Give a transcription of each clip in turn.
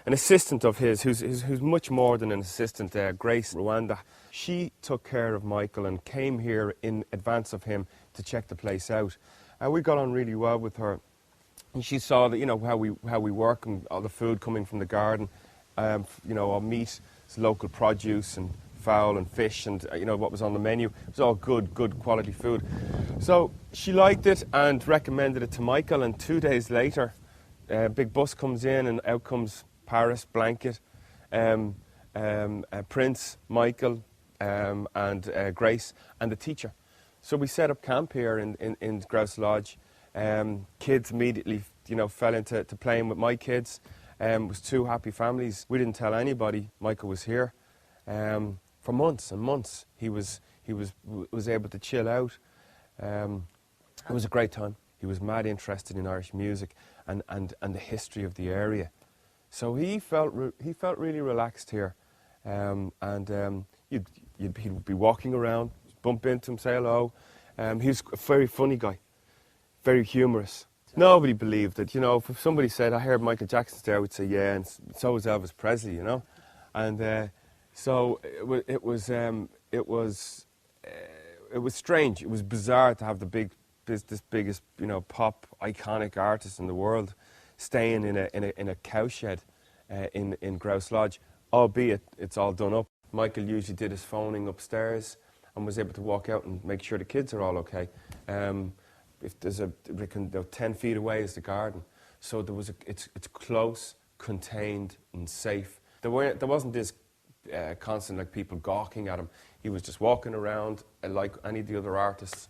an assistant of his, who's much more than an assistant, Grace Rwanda. She took care of Michael and came here in advance of him to check the place out. We got on really well with her. And she saw that, you know, how we work and all the food coming from the garden. You know, our meat, local produce and fowl and fish and, you know, what was on the menu. It was all good quality food. So she liked it and recommended it to Michael, and 2 days later, a big bus comes in and out comes Paris, Blanket, Prince, Michael, and Grace, and the teacher. So we set up camp here in Grouse Lodge. Kids immediately, you know, fell into playing with my kids. It was two happy families. We didn't tell anybody Michael was here. For months and months, he was able to chill out. It was a great time. He was mad interested in Irish music and the history of the area. So he felt really relaxed here. He'd be walking around, bump into him, say hello. He was a very funny guy, very humorous. Nobody believed it, you know. If somebody said, "I heard Michael Jackson's there," I would say, "Yeah," and so was Elvis Presley, you know. And so it was strange. It was bizarre to have this biggest, you know, pop iconic artist in the world staying in a cowshed in Grouse Lodge, albeit it's all done up. Michael usually did his phoning upstairs and was able to walk out and make sure the kids are all okay. If there's 10 feet away is the garden, so it's close, contained, and safe. There wasn't this constant like people gawking at him. He was just walking around like any of the other artists,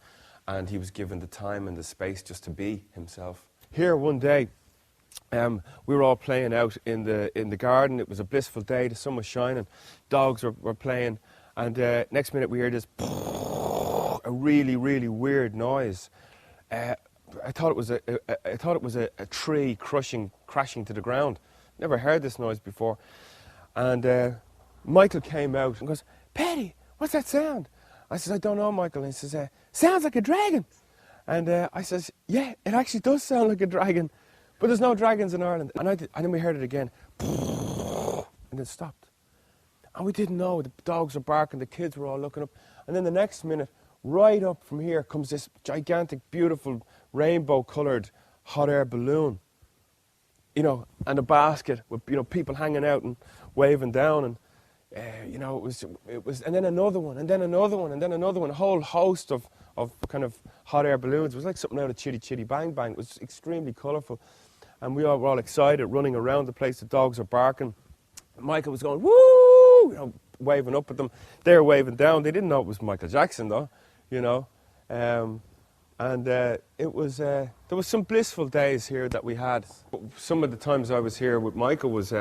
and he was given the time and the space just to be himself. Here one day, we were all playing out in the garden. It was a blissful day. The sun was shining. Dogs were playing, and next minute we heard this a really weird noise. I thought it was a tree crashing to the ground. Never heard this noise before. And Michael came out and goes, "Paddy, what's that sound?" I says, "I don't know, Michael." And he says, "Sounds like a dragon." And I says, "Yeah, it actually does sound like a dragon, but there's no dragons in Ireland." And then we heard it again, and it stopped. And we didn't know. The dogs were barking, the kids were all looking up. And then the next minute, right up from here comes this gigantic, beautiful, rainbow-coloured hot air balloon. You know, and a basket with, you know, people hanging out and waving down, and you know, it was, and then another one, and then another one, and then another one. A whole host of kind of hot air balloons. It was like something out of Chitty Chitty Bang Bang. It was extremely colourful, and we all were all excited, running around the place. The dogs were barking. Michael was going, "Woo!" You know, waving up at them. They were waving down. They didn't know it was Michael Jackson, though. You know, it was there was some blissful days here that we had. Some of the times I was here with Michael was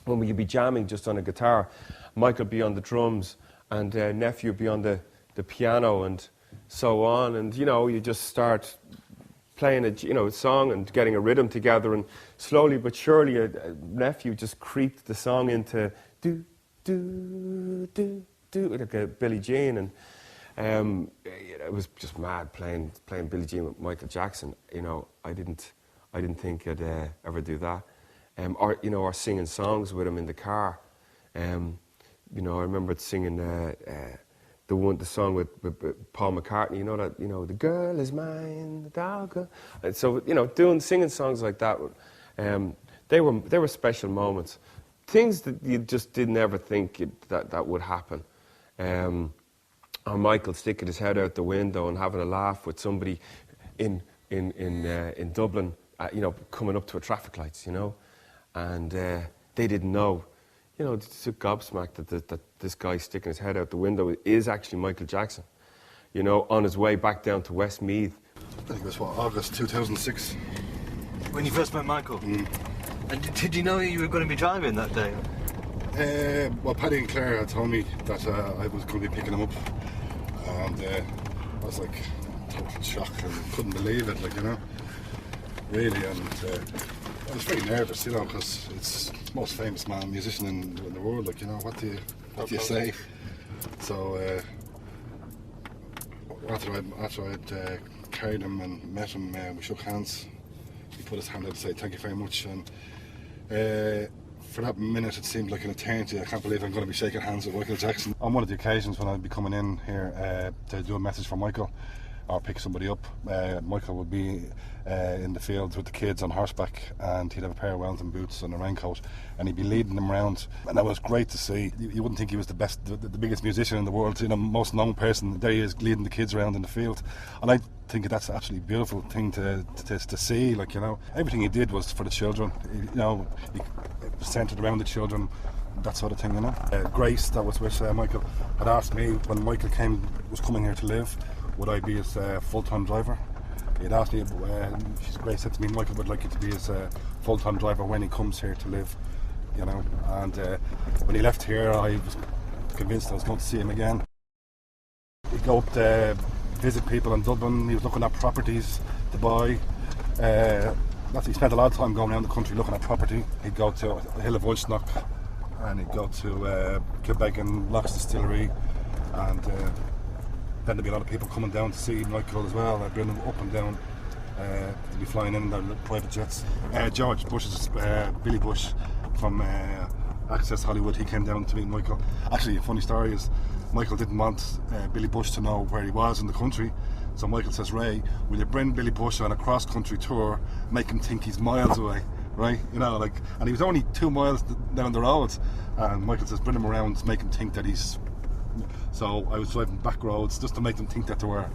when we'd be jamming just on a guitar. Michael would be on the drums, and nephew would be on the piano, and so on. And you know, you just start playing a song and getting a rhythm together, and slowly but surely a nephew just creeped the song into do do do do like a Billie Jean, and it was just mad playing Billie Jean with Michael Jackson. You know, I didn't think I'd ever do that, or singing songs with him in the car. You know, I remember singing the song with Paul McCartney. You know, the girl is mine, the dog. And so, you know, singing songs like that. They were special moments, things that you just didn't ever think that would happen. Or Michael sticking his head out the window and having a laugh with somebody in Dublin, you know, coming up to a traffic lights, you know, and they didn't know, you know, it's so gobsmacked that this guy sticking his head out the window is actually Michael Jackson, you know, on his way back down to Westmeath. I think it was August 2006. When you first met Michael? Mm. And did you know you were going to be driving that day? Well, Paddy and Claire had told me that I was going to be picking him up, and I was like total shock and couldn't believe it, like, you know, really. And I was very nervous, you know, because it's the most famous musician in the world, like, you know, what do you say? So after I'd carried him and met him, we shook hands. He put his hand out to say thank you very much, and for that minute it seemed like an eternity. I can't believe I'm going to be shaking hands with Michael Jackson. On one of the occasions when I'd be coming in here to do a message for Michael or pick somebody up, Michael would be in the fields with the kids on horseback, and he'd have a pair of Wellington boots and a raincoat, and he'd be leading them around, and that was great to see. You wouldn't think he was the best, the biggest musician in the world, most known person. There he is leading the kids around in the field, and I think that's an absolutely beautiful thing to see. Like, everything he did was for the children. He centred around the children, that sort of thing. Grace, that was with Michael, had asked me when Michael was coming here to live, would I be his full-time driver. He'd asked me, Grace said to me, Michael would like you to be his full-time driver when he comes here to live, and when he left here I was convinced I was going to see him again. He'd go up to visit people in Dublin. He was looking at properties to buy. He spent a lot of time going around the country looking at property. He'd go to Hill of Ullsnock, and he'd go to Quebec and Locks Distillery, and then there'd be a lot of people coming down to see Michael as well. I'd bring them up and down. They'd be flying in their private jets. George Bush's Billy Bush from Access Hollywood, he came down to meet Michael. Actually, a funny story is Michael didn't want Billy Bush to know where he was in the country, so Michael says, Ray, will you bring Billy Bush on a cross-country tour, make him think he's miles away, right? And he was only 2 miles down the road, and Michael says, bring him around, make him think that he's... So I was driving back roads just to make them think that they were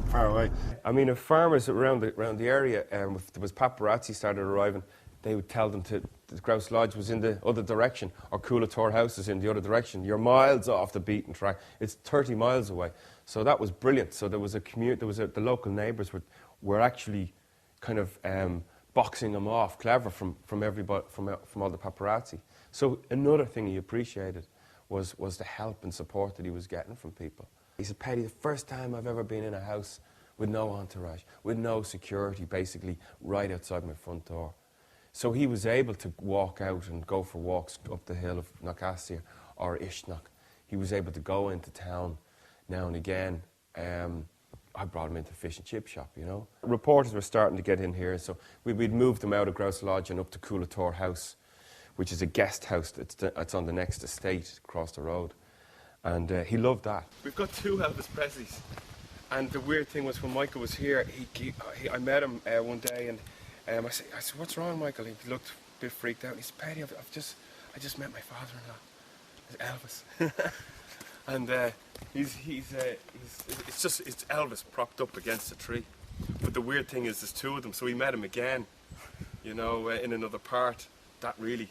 far away. I mean, if farmers around the area, if there was paparazzi started arriving, they would tell them the Grouse Lodge was in the other direction, or Coolator House is in the other direction. You're miles off the beaten track. It's 30 miles away. So that was brilliant. So there was a commute. The local neighbours were actually kind of boxing them off, clever from everybody, from all the paparazzi. So another thing he appreciated was the help and support that he was getting from people. He said, Paddy, the first time I've ever been in a house with no entourage, with no security, basically right outside my front door. So he was able to walk out and go for walks up the hill of Knockassia or Ishnock. He was able to go into town now and again. I brought him into the fish and chip shop, Reporters were starting to get in here, so we'd moved them out of Grouse Lodge and up to Coolator House, which is a guest house. It's on the next estate across the road. And he loved that. We've got 2 Elvis Presleys. And the weird thing was when Michael was here, I met him one day, and I said, what's wrong, Michael? He looked a bit freaked out. He said, Paddy, I just met my father-in-law, Elvis. And it's Elvis propped up against a tree. But the weird thing is there's 2 of them, so we met him again, in another part. That really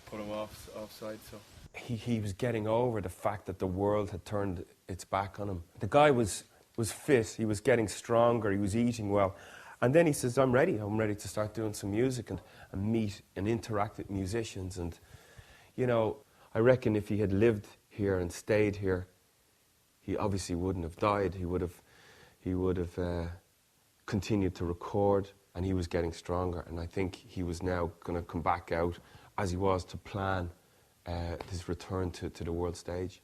put him offside. So he was getting over the fact that the world had turned its back on him. The guy was fit, he was getting stronger, he was eating well. And then he says, I'm ready to start doing some music and meet and interact with musicians. And, I reckon if he had lived here and stayed here, he obviously wouldn't have died. He would have continued to record, and he was getting stronger. And I think he was now going to come back out as he was to plan his return to the world stage.